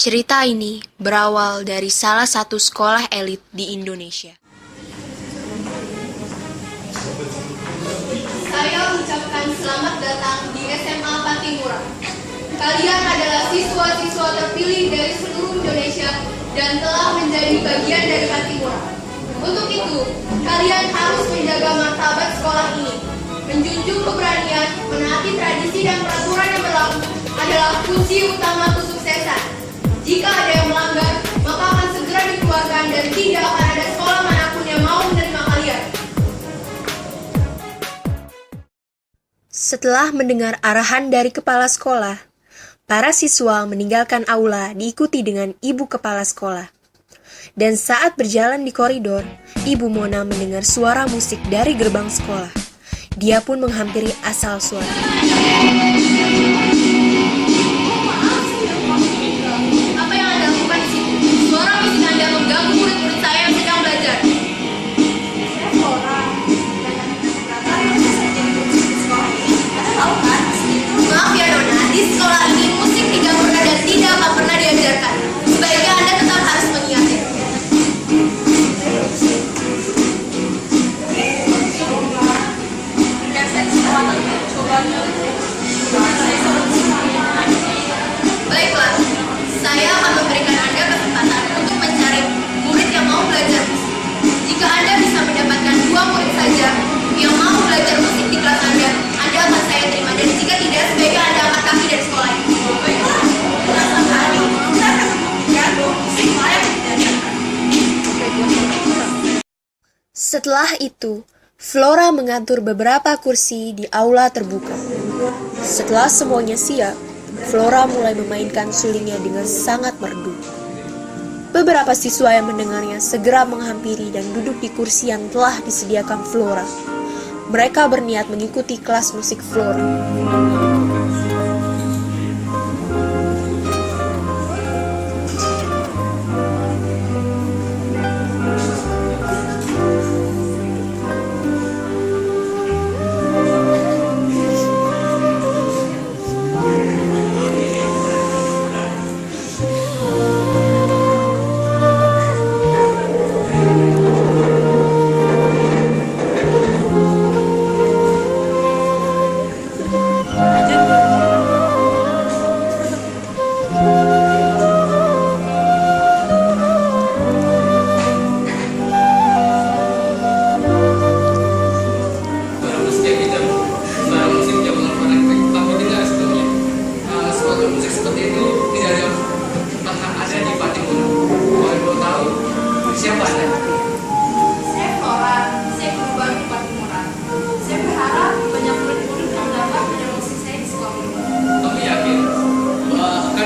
Cerita ini berawal dari salah satu sekolah elit di Indonesia. Saya ucapkan selamat datang di SMA Patimura. Kalian adalah siswa-siswa terpilih dari seluruh Indonesia dan telah menjadi bagian dari Patimura. Untuk itu, kalian harus menjaga martabat sekolah ini. Menjunjung keberanian, menaati tradisi dan peraturan yang berlaku adalah kunci utama kesuksesan. Jika ada yang melanggar, maka akan segera dikeluarkan dan tidak akan ada sekolah manapun yang mau menerima kalian. Setelah mendengar arahan dari kepala sekolah, para siswa meninggalkan aula diikuti dengan ibu kepala sekolah. Dan saat berjalan di koridor, Ibu Mona mendengar suara musik dari gerbang sekolah. Dia pun menghampiri asal suara. Apa yang Anda lakukan di sini? Suara musik Anda mengganggu murid-murid saya yang sedang belajar. Saya Flora. Maaf ya Nona, di sekolah ini musik tidak pernah dan tidak akan pernah diajarkan. Sebaiknya Anda tetap harus mengingatnya. Baiklah, saya akan memberikan Anda kesempatan untuk mencari murid yang mau belajar musik. Jika Anda bisa mendapatkan 2 murid saja yang mau belajar musik di kelas Anda akan saya terima. Dan jika tidak, sebaiknya Anda angkat kaki dari sekolah ini. Baiklah, belasan hari saya akan membuktikan musik layak diajarkan. Setelah itu, Flora mengatur beberapa kursi di aula terbuka. Setelah semuanya siap, Flora mulai memainkan sulingnya dengan sangat merdu. Beberapa siswa yang mendengarnya segera menghampiri dan duduk di kursi yang telah disediakan Flora. Mereka berniat mengikuti kelas musik Flora.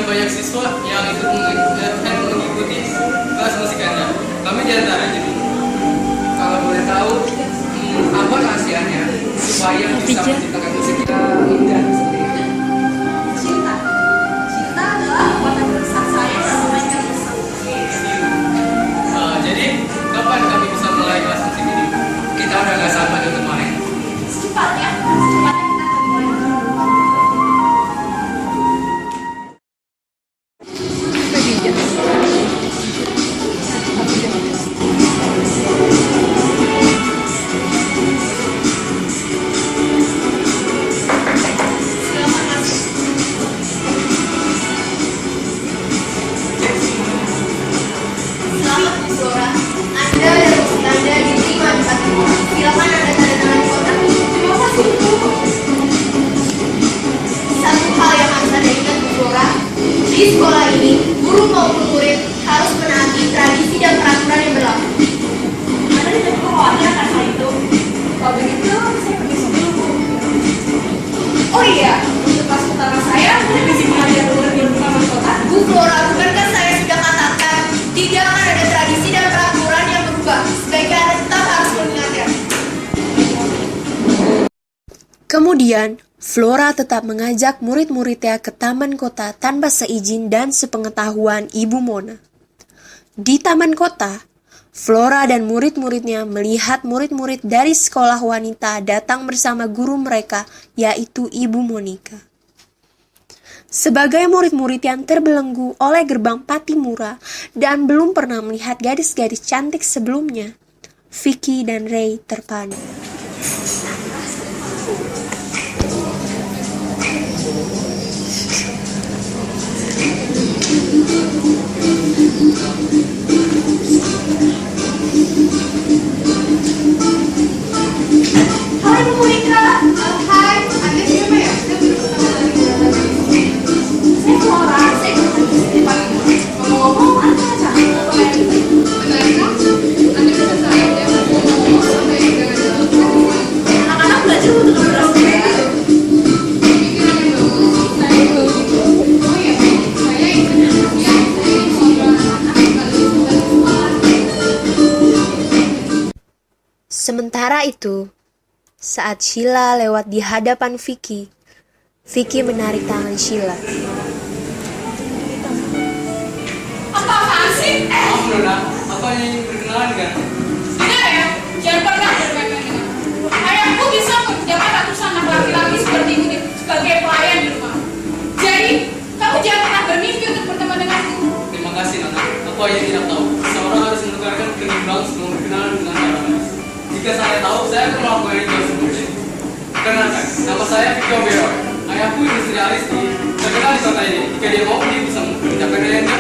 Banyak siswa yang mengikuti kelas musik Anda. Kami diantaranya. Kalau boleh tahu, apa rahasianya supaya bisa menciptakan musik kita indah seperti itu? Cinta. Cinta adalah kekuatan terbesar saya dalam memainkan musik. Jadi, kapan kami bisa mulai kelas musik ini? Kita udah nggak sabar untuk main. Secepatnya kita akan mulai. Di sekolah ini, guru maupun murid harus menaati tradisi dan peraturan yang berlaku. Anda tidak perlu khawatir akan hal itu. Kalau begitu, saya permisi dulu. Oh iya, untuk kelas utama saya bisa mengajar murid di Taman Kota. Bu Flora, bukankah saya sudah katakan tidak akan ada tradisi dan peraturan yang berubah? Sebaiknya Anda tetap harus mengingatnya. Kemudian, Flora tetap mengajak murid-muridnya ke taman kota tanpa seizin dan sepengetahuan Ibu Mona. Di taman kota, Flora dan murid-muridnya melihat murid-murid dari sekolah wanita datang bersama guru mereka, yaitu Ibu Monika. Sebagai murid-murid yang terbelenggu oleh gerbang Patimura dan belum pernah melihat gadis-gadis cantik sebelumnya, Vicky dan Ray terpana. Hai Bu Monica. Hai, Anda siapa ya? Saya baru pertama kali datang di sini. Saya Flora, saya datang di sini pagi. Ngomong-ngomong, Anda acara apa yang ini? Benarkah? Anda bisa saya ngomong apa yang sedang Anda lakukan di sini? Anak-anak belajar untuk keberhasilan. Pikiran yang bagus, saya juga begitu. Oh iya, saya ingin ngobrol anak-anak sekaligus kembali sekolah. Sementara itu, saat Sheila lewat di hadapan Vicky, Vicky menarik tangan Sheila. Apaan sih? Maaf Nona, apa yang ingin berkenalan kan? Tidak ya, jangan pernah bermain-main dengan aku. Ayahku bisa mengerjakan ratusan anak laki-laki seperti ini sebagai pelayan di rumah. Jadi, kamu jangan pernah bermimpi untuk berteman denganku. Terima kasih Nona, aku hanya tidak tahu. Seorang harus menukarkan ketimbang sebelum berkenalan dengan orang lain. Jika saya tahu, saya akan melakukan itu sebelumnya. Kenalkan, nama saya Vicky Oberoy. Ayahku industri Aristi, terkenal di kota ini. Jika dia mau, dia bisa mengerjakan ayahnya.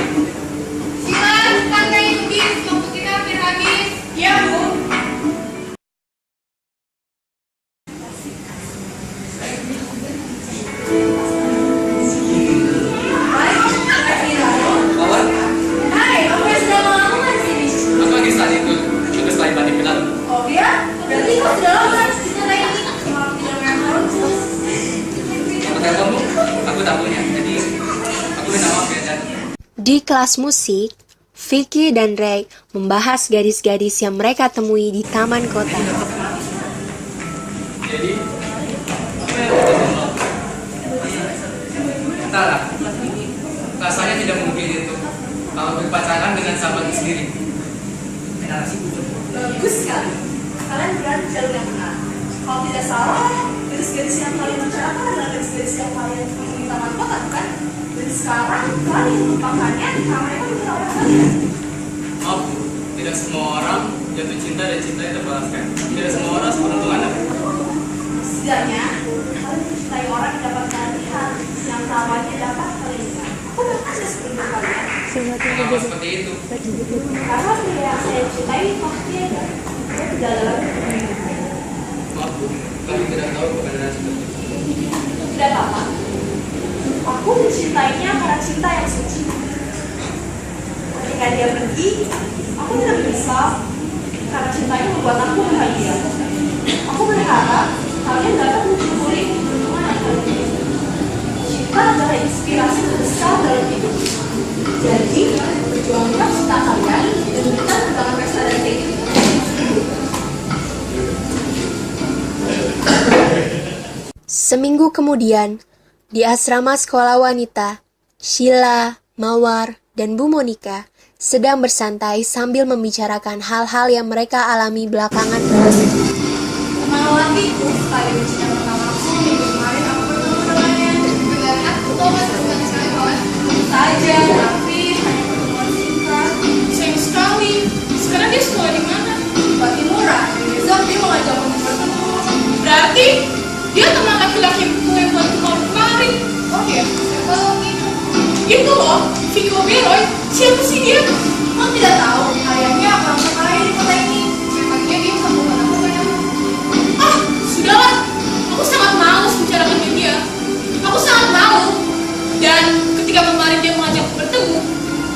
Silakan, tangga ini, waktu kita hampir habis. Ya, Bu. Kawan, Hai, kamu yang sudah lama di sini? aku lagi saat itu tugas lain tadi kenal. Oh ya? Berarti kau sudah lama di sana ini? Maaf tidak memang. Apa teleponmu? Aku tak punya, jadi aku minta maaf ya, Chan. Di kelas musik, Vicky dan Ray membahas gadis-gadis yang mereka temui di taman kota. Jadi, apa yang kita mau? Entahlah, rasanya tidak mungkin itu kalau berpacaran dengan sahabat sendiri. Bagus sekali. Kalian berada di jalur yang benar. Kalau tidak salah, gadis-gadis yang kalian bicarakan adalah gadis-gadis yang kalian temui di taman kota, bukan? Dan sekarang kalian melupakannya karena mereka bukan orang kalian. Maaf, Bu, tidak semua orang jatuh cinta dan cinta itu terbalaskan. Tidak semua orang seberuntung Anda. Setidaknya, kalian mencintai orang yang dapat kalian lihat, yang tawannya dapat kalian lihat. Aku bahkan tidak seperti kalian. Mengapa seperti itu? Karena pria yang saya cintai pasti ada. Saya tidak ada lagi. Maaf, Bu, kami tidak tahu kebenaran seperti itu. Tidak apa-apa. Aku mencintainya karena cinta yang suci. Ketika dia pergi, aku tidak menyesal karena cintanya membuat aku bahagia. Aku berharap kalian dapat mensyukuri keberuntungan yang kalian miliki. Cinta adalah inspirasi terbesar dalam hidup. Jadi, berjuanglah cinta kalian dan kita dalam pesta dan hidup. Seminggu kemudian, di asrama sekolah wanita, Sheila, Mawar, dan Bu Monica sedang bersantai sambil membicarakan hal-hal yang mereka alami belakangan. Teman lakiku, sekali ujian pertama aku minggu kemarin aku bertemu dengannya. Benarkah Thomas senang sekali kawan? Tentu saja, tapi hanya pertemuan singkat. Sayang sekali. Sekarang dia sekolah di mana? Patimura, besok dia mengajak untuk bertemu. Berarti dia teman laki-laki yang buat kemarin kemarin. Oh iya, siapa lagi? Itu loh, Vicky Oberoy. Siapa sih dia? Kau tidak tahu, ayahnya orang terkaya di kota ini. Memangnya dia sambungan apa padamu? Ah, sudahlah. Aku sangat malas membicarakan dengan dia. Aku sangat malu. Dan ketika kemarin dia mengajakku bertemu,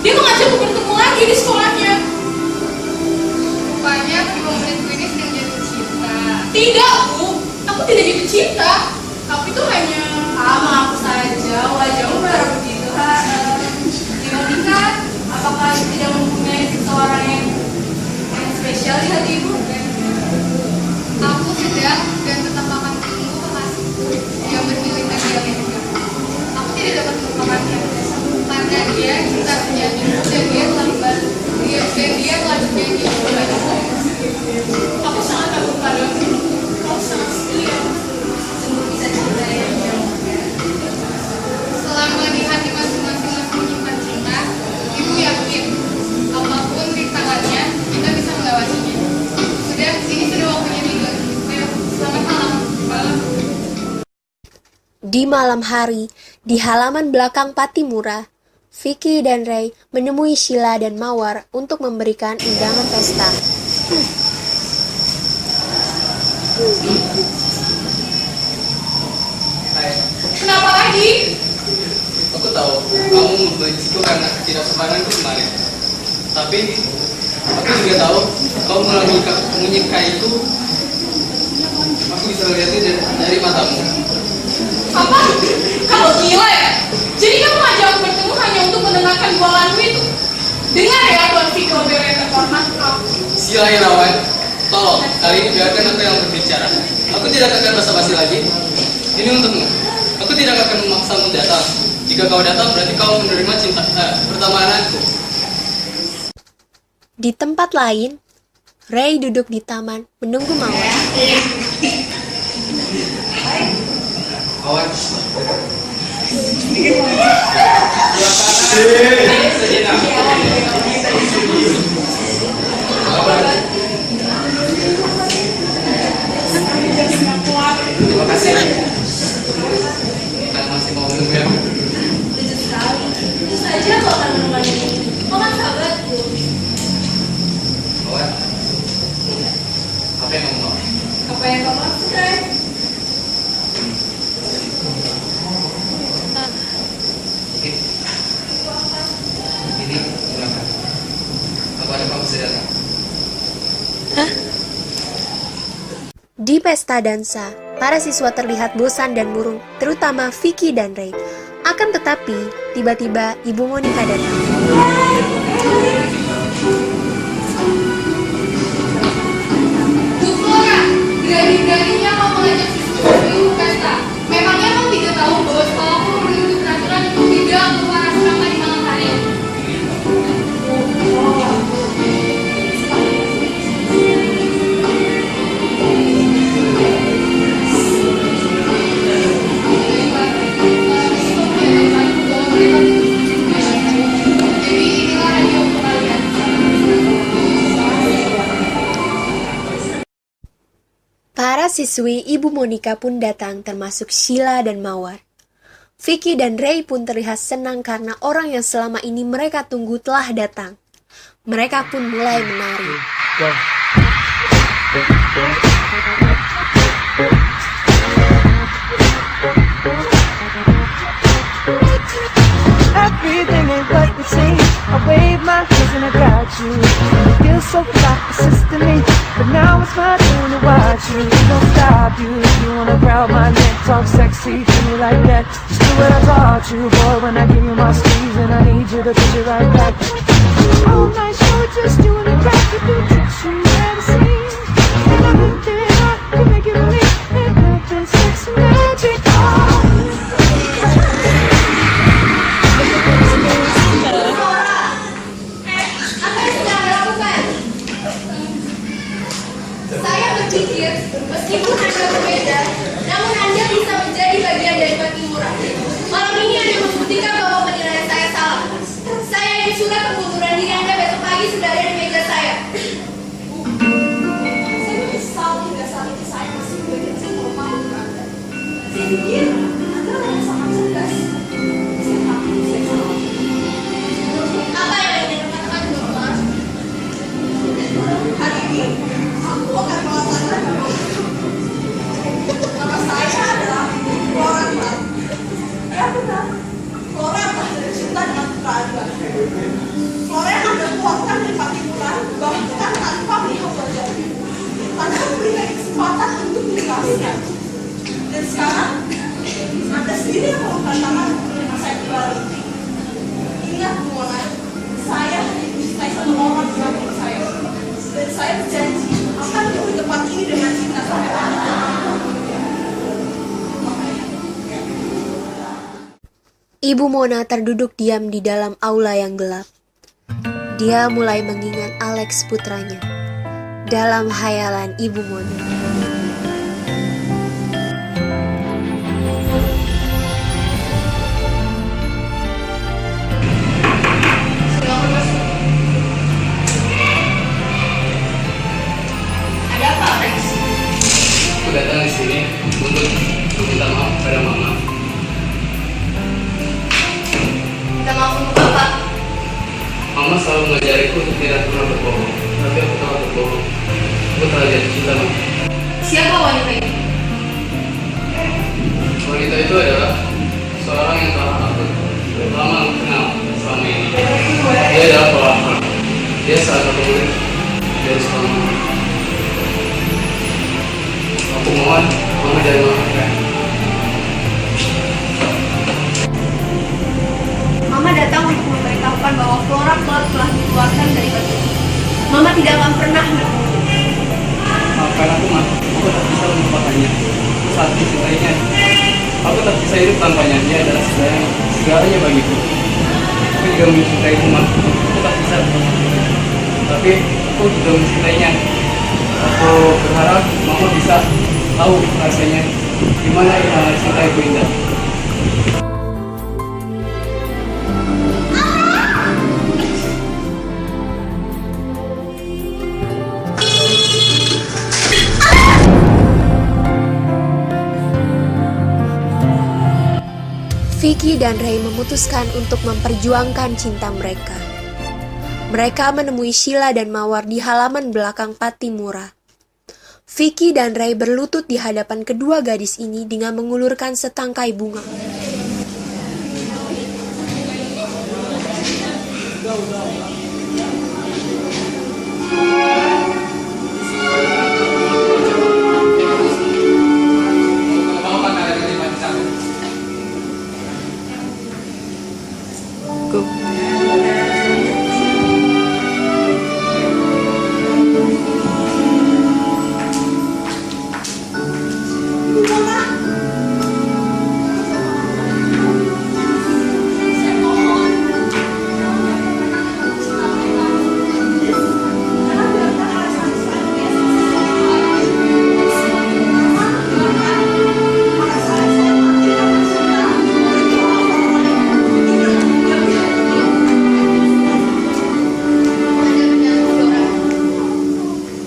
dia mengajakku bertemu lagi di sekolahnya. Rupanya kedua muridku ini sedang jatuh cinta. Tidak, Bu. Aku tidak jatuh cinta. Tapi itu hanya... Maaf saja, wajahmu baru begitu. Dibandingkan, apakah tidak mempunyai seseorang yang spesial di hatimu? Aku sudah dan tetap akan menunggu kekasihku yang bermilikan dia juga. Aku tidak dapat melupakannya karena dia cinta menjadimu dan dia telah berjanji kepada saya. Aku sangat kagum padamu. Kau sangat setia. Sungguh bisa cinta yang jauh. Selama Di malam hari, di halaman belakang Patimura, Vicky dan Ray menemui Sheila dan Mawar untuk memberikan undangan pesta. Kenapa lagi? Aku tahu kamu membenciku karena ketidaksopananku kemarin. Tapi aku juga tahu kamu menyukaiku. Aku bisa melihatnya dari matamu. Apa? Kamu gila ya? Jadi kamu ngajak aku bertemu hanya untuk mendengarkan bualanmu itu? Dengar ya Tuan Viko Bere terhormat. Sheila Irawan, tolong kali ini biarkan aku yang berbicara. Aku tidak akan basa-basi lagi. Ini untukmu. Aku tidak akan memaksamu datang. Jika kau datang berarti kau menerima pertemananku. Di tempat lain, Ray duduk di taman menunggu Mawar. Mawar. Terima kasih. Kita masih mau minum ya. Tentu saja aku akan menemani. Kau kan sahabatku. Mawar. Apa yang kamu mau? Apa yang kau maksud, Ray? Ini silakan. Apa ada kamu bisa datang? Di pesta dansa, para siswa terlihat bosan dan murung, terutama Vicky dan Ray. Akan tetapi, tiba-tiba Ibu Monica datang. Bu Flora, berani-beraninya kau mengajak siswa ke pesta. Memangnya kau tidak tahu bahwa sekolahku memiliki peraturan untuk tidak keluar asrama di malam hari? Jadi inilah radio kalian. Para siswi Ibu Monica pun datang termasuk Sheila dan Mawar. Vicky dan Ray pun terlihat senang karena orang yang selama ini mereka tunggu telah datang. Mereka pun mulai menari. Everything ain't what it seems. I wave my hands and I got you. And it feels so fly, persistently. But now it's my turn to watch you. It don't stop you. If you wanna grab my neck, talk sexy to me like that. Just do what I taught you, boy. When I give you my squeeze and I need you to push it right back. All night show, just doing it right. You do tricks you never seen. And I'm in there, I can make it believe. And nothing sexy magic. Apa yang sedang Anda lakukan? Saya berpikir, meskipun Anda berbeda, namun Anda bisa menjadi bagian dari Patimura. Malam ini Anda membuktikan bahwa penilaian saya salah. Saya ingin surat pengunduran diri Anda besok pagi sudah ada di meja saya. Saya menyesal hingga saat ini saya masih bagian sekolah Anda. Saya pikir Anda orang yang sangat cerdas. Saya tahu saya salah. Apa yang ingin Anda katakan, Dokter? Hari ini aku akan mengatakan nama saya adalah Flora. Ya benar, Flora adalah cinta dengan keadilan. Flora yang Anda kuatkan di Patimura bahkan tanpa melihat wajahnya. Anda memberikan kesempatan untuk menjelaskan. Dan sekarang Anda sendiri yang melakukan tangan untuk menerima saya kembali. Ingat Mona, saya hanya mencintai satu orang di kampung saya. Dan saya berjanji akan memenuhi tempat ini dengan cinta saya. Ibu Mona terduduk diam di dalam aula yang gelap. Dia mulai mengingat Alex putranya. Dalam hayalan Ibu Mona. Ada apa, Alex? Aku datang di sini untuk minta maaf pada mama Mama selalu mengajariku untuk tidak pernah berbohong, tapi aku telah berbohong. Aku telah jatuh cinta, Ma. Siapa wanita itu? Wanita itu adalah seorang yang telah aku lama kenal selama ini. Dia adalah pelakon. Dia salah satu murid dari sekolah Mama. Aku mohon, Mama jangan memaafkan. Mama datang untuk memberitahukan bahwa Flora telah dikeluarkan dari batu. Mama tidak akan pernah bertemu. Maafkan aku, Ma. Aku tak bisa melupakannya. Aku saat mencintainya. Aku tak bisa hidup tanpanya. Dia adalah segalanya bagiku. Aku juga mencintaimu, Ma. Aku tak bisa. Tapi aku juga mencintainya. Aku berharap Mama bisa tahu rasanya gimana cinta ibu indah. Vicky dan Ray memutuskan untuk memperjuangkan cinta mereka. Mereka menemui Sheila dan Mawar di halaman belakang Patimura. Vicky dan Ray berlutut di hadapan kedua gadis ini dengan mengulurkan setangkai bunga.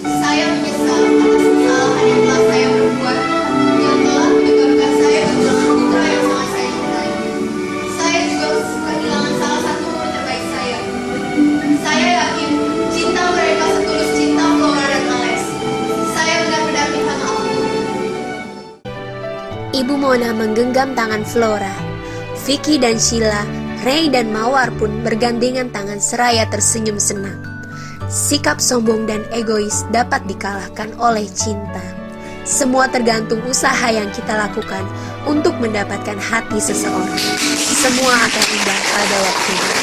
Saya menyesal atas kesalahan yang telah saya perbuat yang telah menyebabkan saya kehilangan putra yang sangat saya cintai. Saya juga kehilangan salah satu murid terbaik saya. Saya yakin cinta mereka setulus cinta Flora dan Alex. Saya benar-benar minta maaf. Ibu Mona menggenggam tangan Flora. Vicky dan Sheila, Ray dan Mawar pun bergandengan tangan seraya tersenyum senang. Sikap sombong dan egois dapat dikalahkan oleh cinta. Semua tergantung usaha yang kita lakukan untuk mendapatkan hati seseorang. Semua akan indah pada waktunya.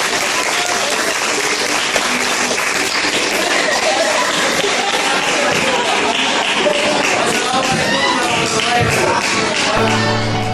Assalamualaikum warahmatullahi wabarakatuh.